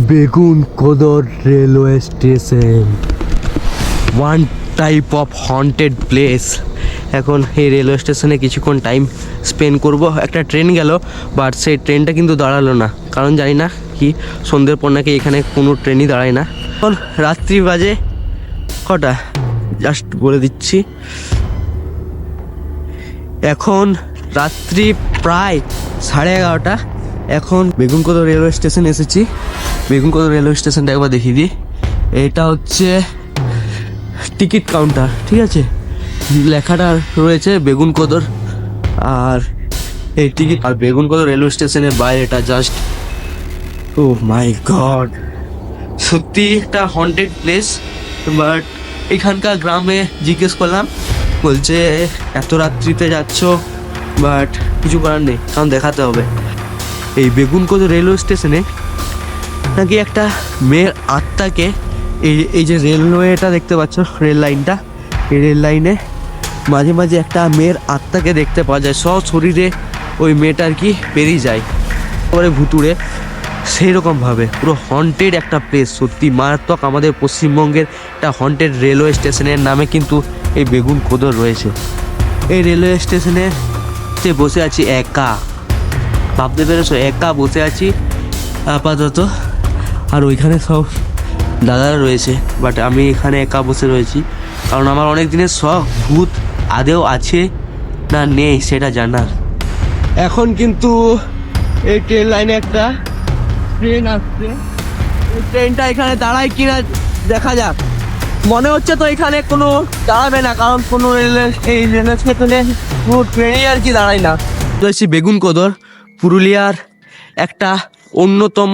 Begunkodar railway station, one type of haunted place. এখন এই railway স্টেশনে কিছুক্ষণ টাইম স্পেন্ড করব। একটা ট্রেন গেল, বাট সেই ট্রেনটা কিন্তু দাঁড়ালো না, কারণ জানি না কি সন্ধ্যের পর নাকি এখানে কোনো ট্রেনই দাঁড়ায় না। এখন রাত্রি বাজে কটা জাস্ট বলে দিচ্ছি, এখন রাত্রি প্রায় 11:30। এখন বেগুনকোদর রেলওয়ে স্টেশন এসেছি। বেগুনকোদর রেলওয়ে স্টেশনটা একবার দেখিয়ে দিই। এটা হচ্ছে টিকিট কাউন্টার, ঠিক আছে, লেখাটা রয়েছে বেগুনকোদর। আর এই টিকিট আর বেগুনকোদর রেলওয়ে স্টেশনের বাইরেটা জাস্ট, ও মাই গড, সত্যি একটা হন্টেড প্লেস। বাট এখানকার গ্রামে জিজ্ঞেস করলাম, বলছে এত রাত্রিতে যাচ্ছ, বাট কিছু করার নেই, কারণ দেখাতে হবে। এই বেগুনকোদর রেলওয়ে স্টেশনে নাকি একটা মেয়ের আত্মাকে, এই যে রেলওয়েটা দেখতে পাচ্ছ, রেল লাইনটা, এই রেল লাইনে মাঝে মাঝে একটা মেয়ের আত্মাকে দেখতে পাওয়া যায়। সব শরীরে ওই মেয়েটার কি বেরিয়ে যায় পরে ভুতুড়ে, সেই রকমভাবে পুরো হন্টেড একটা প্লেস। সত্যি মারাত্মক। আমাদের পশ্চিমবঙ্গের একটা হন্টেড রেলওয়ে স্টেশনের নামে কিন্তু এই বেগুনকোদর রয়েছে। এই রেলওয়ে স্টেশনে বসে আছি একা, ভাবতে পেরেছো, একা বসে আছি আপাতত। আর ওইখানে সব দাদারা রয়েছে, বাট আমি এখানে একা বসে রয়েছি, কারণ আমার অনেক দিনের শখ ভূত আদেও আছে না নেই সেটা জানার। এখন কিন্তু এই ট্রেন লাইনে একটা ট্রেন আসছে, এই ট্রেনটা এখানে দাঁড়ায় কিনা দেখা যাক। মনে হচ্ছে তো এখানে কোনো দাঁড়াবে না, কারণ কোনো এই রেল স্টেশনে কোনো ট্রেনই আর কি দাঁড়ায় না। রয়েছি বেগুনকোদর, পুরুলিয়ার একটা অন্যতম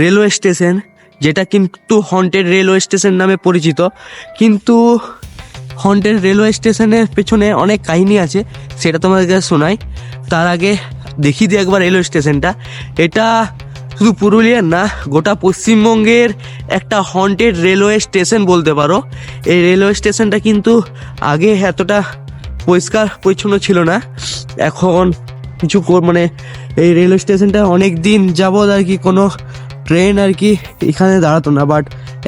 রেলওয়ে স্টেশন, যেটা কিন্তু হন্টেড রেলওয়ে স্টেশন নামে পরিচিত। কিন্তু হন্টেড রেলওয়ে স্টেশনের পেছনে অনেক কাহিনী আছে, সেটা তোমাদেরকে শোনাই। তার আগে দেখিয়ে দিই একবার রেলওয়ে স্টেশনটা। এটা শুধু পুরুলিয়ার না, গোটা পশ্চিমবঙ্গের একটা হন্টেড রেলওয়ে স্টেশন বলতে পারো। এই রেলওয়ে স্টেশনটা কিন্তু আগে এতটা পরিষ্কার পরিচ্ছন্ন ছিল না। এখন কিছু মানে এই রেলওয়ে স্টেশনটা অনেক দিন যাবৎ আর কি কোনো ট্রেন আর কি এখানে দাঁড়াতো না, বাট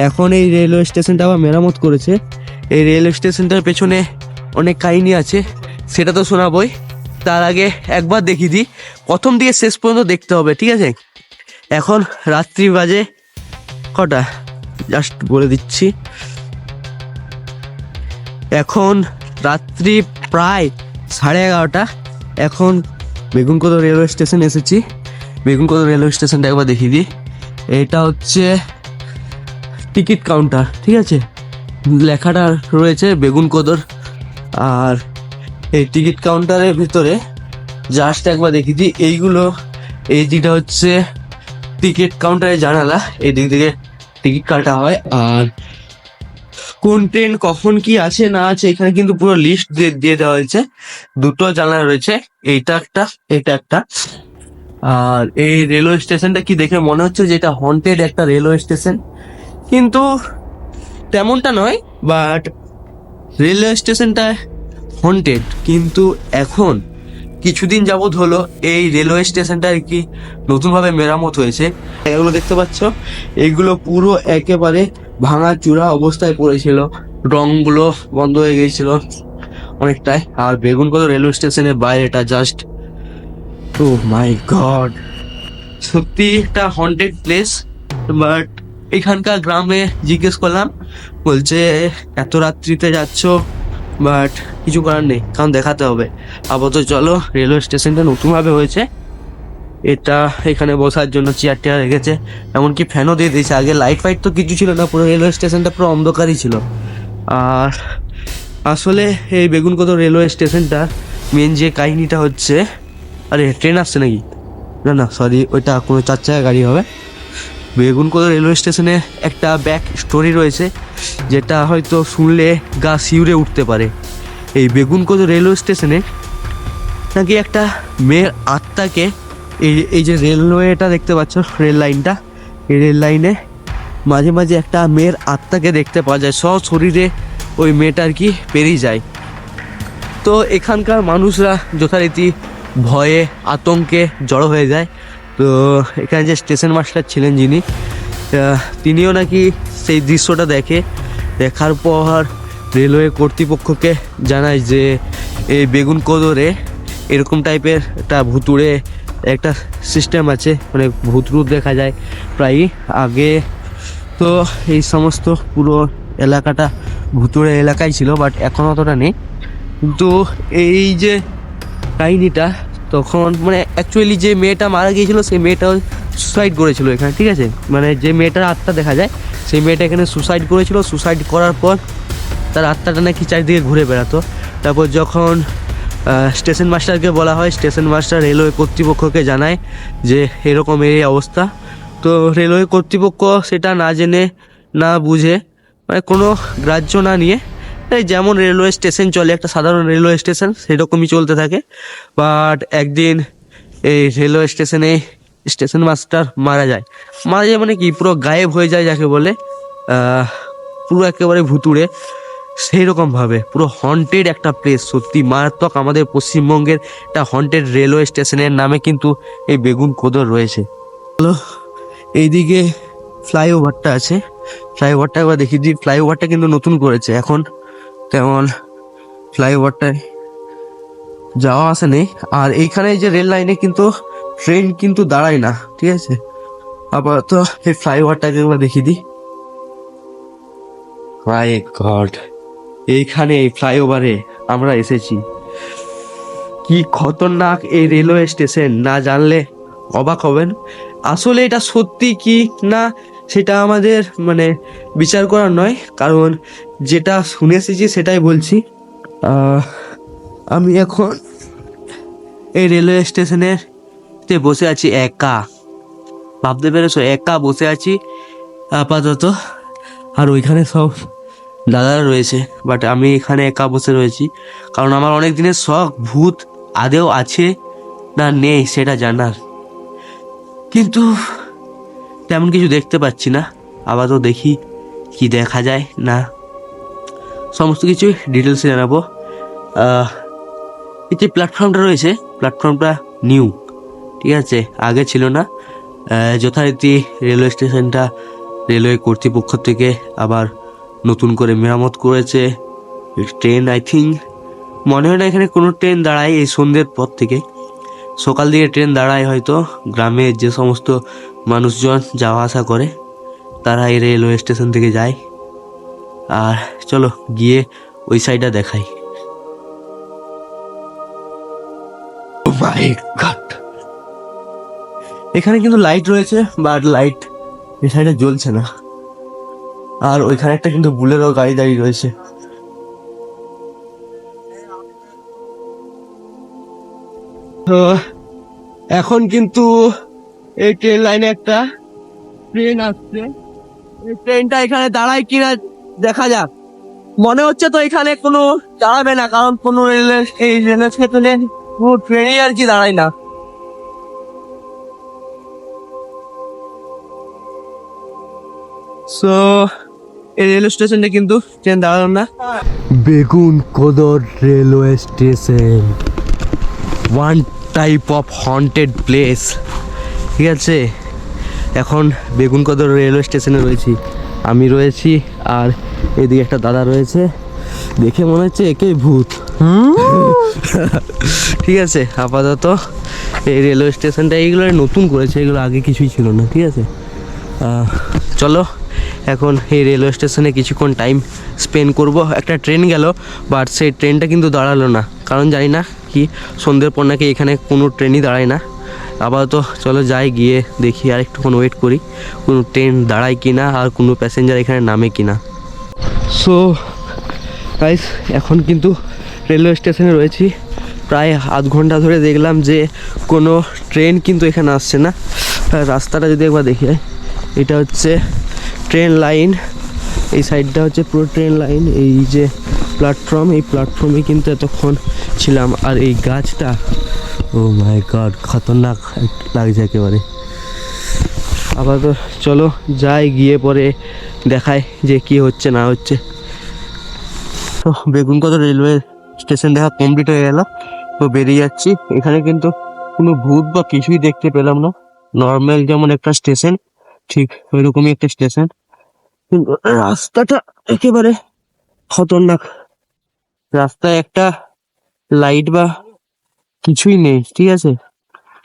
এখন এই রেলওয়ে স্টেশনটা আবার মেরামত করেছে। এই রেলওয়ে স্টেশনটার পেছনে অনেক কাহিনী আছে, সেটা তো শোনাবই। তার আগে একবার দেখিয়ে দিই, প্রথম দিয়ে শেষ পর্যন্ত দেখতে হবে, ঠিক আছে। এখন রাত্রি বাজে কটা জাস্ট বলে দিচ্ছি, এখন রাত্রি প্রায় 11:30। এখন বেগুনকোদর রেলওয়ে স্টেশন এসেছি। বেগুনকোদর রেলওয়ে স্টেশনটা একবার দেখিয়ে দিই। এটা হচ্ছে টিকিট কাউন্টার, ঠিক আছে, লেখাটা রয়েছে বেগুনকোদর। আর এই টিকিট কাউন্টারের ভিতরে জাস্ট একবার দেখিয়ে দিই, এইগুলো, এই দিকটা হচ্ছে টিকিট কাউন্টারের জানালা, এই দিক থেকে টিকিট কাটা হয়। আর কোন ট্রেন কখন কি আছে না আছে এখানে কিন্তু পুরো লিস্ট দিয়ে দেওয়া হয়েছে। দুটো জানালা রয়েছে, এইটা একটা, এটা একটা। আর এই রেলওয়ে স্টেশনটা কি দেখে মনে হচ্ছে যে এটা হন্টেড একটা রেলওয়ে স্টেশন, কিন্তু তেমনটা নয়। বাট রেলওয়ে স্টেশনটা হন্টেড, কিন্তু এখন কিছুদিন যাবৎ হলো এই রেলওয়ে স্টেশনটা আর কি নতুনভাবে মেরামত হয়েছে। এগুলো দেখতে পাচ্ছ, এগুলো পুরো একেবারে ভাঙা চূড়া অবস্থায় পড়েছিল, রংগুলো বন্ধ হয়ে গিয়েছিল অনেকটাই। আর বেগুনকোদর রেলওয়ে স্টেশনের বাইরেটা জাস্ট, ও মাই গড, সত্যি একটা হন্টেড প্লেস। বাট এখানকার গ্রামে জিজ্ঞেস করলাম, বলছে এত রাত্রিতে যাচ্ছ, বাট কিছু করার নেই, কারণ দেখাতে হবে। আপাতত চলো, রেলওয়ে স্টেশনটা নতুনভাবে হয়েছে, এটা এখানে বসার জন্য চেয়ার টেয়ার রেখেছে, এমনকি ফ্যানও দিয়ে দিয়েছে। আগে লাইট ফাইট তো কিছু ছিল না, পুরো রেলওয়ে স্টেশনটা পুরো অন্ধকারই ছিল। আর আসলে এই বেগুনকোদর রেলওয়ে স্টেশনটা মেন যে কাহিনীটা হচ্ছে, আরে ট্রেন আসছে নাকি, না না সরি, ওইটা কোনো 4 চাকা গাড়ি হবে। বেগুনকোদর রেলওয়ে স্টেশনে একটা ব্যাক স্টোরি রয়েছে, যেটা হয়তো শুনলে গা শিউরে উঠতে পারে। এই বেগুনকোদর রেলওয়ে স্টেশনে নাকি একটা মেয়ের আত্মাকে, এই যে রেলওয়েটা দেখতে পাচ্ছ, রেল লাইনটা, এই রেল লাইনে মাঝে মাঝে একটা মেয়ের আত্মাকে দেখতে পাওয়া যায়। সব শরীরে ওই মেয়েটার কি বেরিয়ে যায়। তো এখানকার মানুষরা যথারীতি ভয়ে আতঙ্কে জড়ো হয়ে যায়। তো এখানে যে স্টেশন মাস্টার ছিলেন যিনি, তিনিও নাকি সেই দৃশ্যটা দেখার পর রেলওয়ে কর্তৃপক্ষকে জানায় যে এই বেগুনকোদরে এরকম টাইপের একটা ভুতুড়ে একটা সিস্টেম আছে, মানে ভূতরূপ দেখা যায় প্রায়ই আগে। তো এই সমস্ত পুরো এলাকাটা ভুতুড়ে এলাকাই ছিল, বাট এখন অতটা নেই। কিন্তু এই যে কাহিনিটা, তখন মানে অ্যাকচুয়ালি যে মেয়েটা মারা গিয়েছিল সেই মেয়েটাও সুসাইড করেছিল এখানে, ঠিক আছে? মানে যে মেয়েটার আত্মা দেখা যায় সেই মেয়েটা এখানে সুসাইড করেছিল। সুসাইড করার পর তার আত্মাটা নাকি চারিদিকে ঘুরে বেড়াতো। তারপর যখন স্টেশন মাস্টারকে বলা হয়, স্টেশন মাস্টার রেলওয়ে কর্তৃপক্ষকে জানায় যে এরকম এই অবস্থা। তো রেলওয়ে কর্তৃপক্ষ সেটা না জেনে না বুঝে, মানে কোনো গ্রাহ্য না নিয়ে, এই যেমন রেলওয়ে স্টেশন চলে একটা সাধারণ রেলওয়ে স্টেশন সেরকমই চলতে থাকে। বাট একদিন এই রেলওয়ে স্টেশনে স্টেশন মাস্টার মারা যায় মানে কি পুরো গায়েব হয়ে যায় যাকে বলে, পুরো একেবারে ভুতুড়ে সেই রকমভাবে পুরো হন্টেড একটা প্লেস, সত্যি মারাত্মক। আমাদের পশ্চিমবঙ্গের একটা হন্টেড রেলওয়ে স্টেশনের নামে কিন্তু এই বেগুনকোদর রয়েছে। হ্যালো, এইদিকে ফ্লাইওভারটা আছে, ফ্লাইওভারটা একবার দেখিয়ে দিই। ফ্লাইওভারটা কিন্তু নতুন করেছে, এখন তেমন ফ্লাইওভারটায় যাওয়া আসা নেই। আর এইখানে যে রেল লাইনে কিন্তু ট্রেন কিন্তু দাঁড়ায় না, ঠিক আছে? আপাতত এই ফ্লাইওভারটাকে একবার দেখিয়ে দিই। মাই গড, এইখানে এই ফ্লাইওভারে আমরা এসেছি। কি খতরনাক এই রেলওয়ে স্টেশন, না জানলে অবাক হবেন। আসলে এটা সত্যি কি না সেটা আমাদের মানে বিচার করার নয়, কারণ যেটা শুনে এসেছি সেটাই বলছি। আমি এখন এই রেলওয়ে স্টেশনের বসে আছি একা, ভাবতে পেরেছো? একা বসে আছি আপাতত। আর ওইখানে সব দাদারা রয়েছে, বাট আমি এখানে একা বসে রয়েছি কারণ আমার অনেক দিনের শখ ভূত আদেও আছে না নেই সেটা জানার, কিন্তু তেমন কিছু দেখতে পাচ্ছি না। আপাতত দেখি কি দেখা যায় না, সমস্ত কিছু ডিটেলসে জানাবো। এই যে প্ল্যাটফর্মটা রয়েছে, প্ল্যাটফর্মটা নিউ, ঠিক আছে? আগে ছিল না। যথারীতি রেলওয়ে স্টেশনটা রেলওয়ে কর্তৃপক্ষ থেকে আবার নতুন করে মেরামত করেছে। ট্রেন আই থিঙ্ক মনে হয় না এখানে কোনো ট্রেন দাঁড়ায় এই সন্ধ্যের পর থেকে। সকাল দিকে ট্রেন দাঁড়ায় হয়তো, গ্রামের যে সমস্ত মানুষজন যাওয়া আসা করে তারা এই রেলওয়ে স্টেশন থেকে যায়। আর চলো গিয়ে ওই সাইডটা দেখাই। এখানে কিন্তু লাইট রয়েছে, বাট লাইট এই সাইডে জ্বলছে না। আর ওইখানে একটা কিন্তু বুলেরো গাড়ি দাঁড়িয়ে রয়েছে। তো এখন কিন্তু এই ট্রেন লাইনে একটা ট্রেন আসছে, এই ট্রেনটা এখানে দাঁড়ায় কিনা দেখা যাক। মনে হচ্ছে তো এখানে কোনো দাঁড়াবে না, কারণ কোনো রেলের এই রেলের স্টেশনে কোনো ট্রেনই আর কি দাঁড়ায় না। সো এই রেলওয়ে স্টেশনটা কিন্তু ট্রেন দাঁড়ালো না। Begunkodar railway station, one type of haunted place, ঠিক আছে? এখন বেগুনকোদর রেলওয়ে স্টেশনে রয়েছি, আমি রয়েছি আর এদিকে একটা দাদা রয়েছে, দেখে মনে হচ্ছে একে ভূত। ঠিক আছে, আপাতত এই রেলওয়ে স্টেশনটা এইগুলো নতুন করেছে, এগুলো আগে কিছুই ছিল না, ঠিক আছে? চলো এখন এই রেলওয়ে স্টেশনে কিছুক্ষণ টাইম স্পেন্ড করব। একটা ট্রেন গেল, বাট সেই ট্রেনটা কিন্তু দাঁড়ালো না, কারণ জানি না কি সন্ধ্যের পর নাকি এখানে কোনো ট্রেনই দাঁড়ায় না। আপাতত চলো যাই, গিয়ে দেখি আর একটুক্ষণ ওয়েট করি কোনো ট্রেন দাঁড়ায় কি না আর কোনো প্যাসেঞ্জার এখানে নামে কি না। সো গাইস, এখন কিন্তু রেলওয়ে স্টেশনে রয়েছি, প্রায় আধ ঘন্টা ধরে দেখলাম যে কোনো ট্রেন কিন্তু এখানে আসছে না। রাস্তাটা যদি একবার দেখি, এটা হচ্ছে ট্রেন লাইন, এই সাইডটা হচ্ছে পুরো ট্রেন লাইন। এই যে প্ল্যাটফর্ম, এই প্ল্যাটফর্মে কিন্তু এতক্ষণ ছিলাম। আর এই গাছটা, ও মাই গড, খতরনাক লাগছে একেবারে। আপাতত চলো যাই, গিয়ে পরে দেখায় যে কি হচ্ছে না হচ্ছে। তো বেগুনকোদর রেলওয়ে স্টেশন দেখা কমপ্লিট হয়ে গেল, তো বেরিয়ে যাচ্ছি। এখানে কিন্তু কোনো ভূত বা কিছুই দেখতে পেলাম না। নর্মাল যেমন একটা স্টেশন, ঠিক ওইরকমই একটা স্টেশন, কিন্তু রাস্তাটা একেবারে খতরনাক। রাস্তায় একটা লাইট বা কিছুই নেই, ঠিক আছে,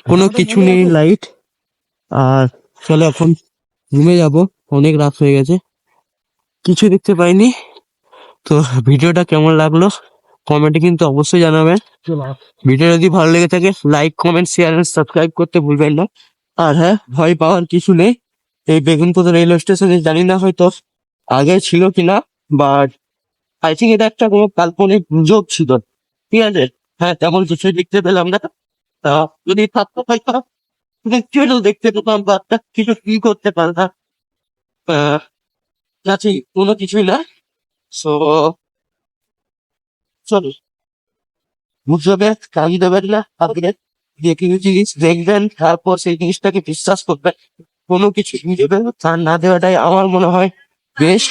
কোনো কিছু নেই লাইট। আর চলো এখন রুমে যাব, অনেক রাত হয়ে গেছে, কিছু দেখতে পাইনি। তো ভিডিওটা কেমন লাগলো কমেন্টে কিন্তু অবশ্যই জানাবেন। ভিডিও যদি ভালো লেগে থাকে like comment share and subscribe করতে ভুলবেন না। আর হ্যাঁ, ভয় পাওয়ার কিছু নেই। এই বেগুনপোতা রেলওয়ে স্টেশনে জানি না হয়তো আগে ছিল কিনা, বাট আই থিঙ্ক এটা একটা কোনো কাল্পনিক গুজব ছিল, ঠিক আছে। হ্যাঁ, তেমন কিছুই দেখতে পেলাম না। তা যদি থাকতো হয়তো একটু দেখতে পেতাম বা একটা কিছু ফিল করতে পারতাম। আহ, কাছে কোনো কিছুই না। সো চলো, বুঝতে হবে, কাজী দেবেন না, আপনি যে কিছু জিনিস দেখবেন তারপর সেই জিনিসটাকে বিশ্বাস করবেন। কোনো কিছু দেবেন তার না দেওয়াটাই আমার মনে হয় বেশ।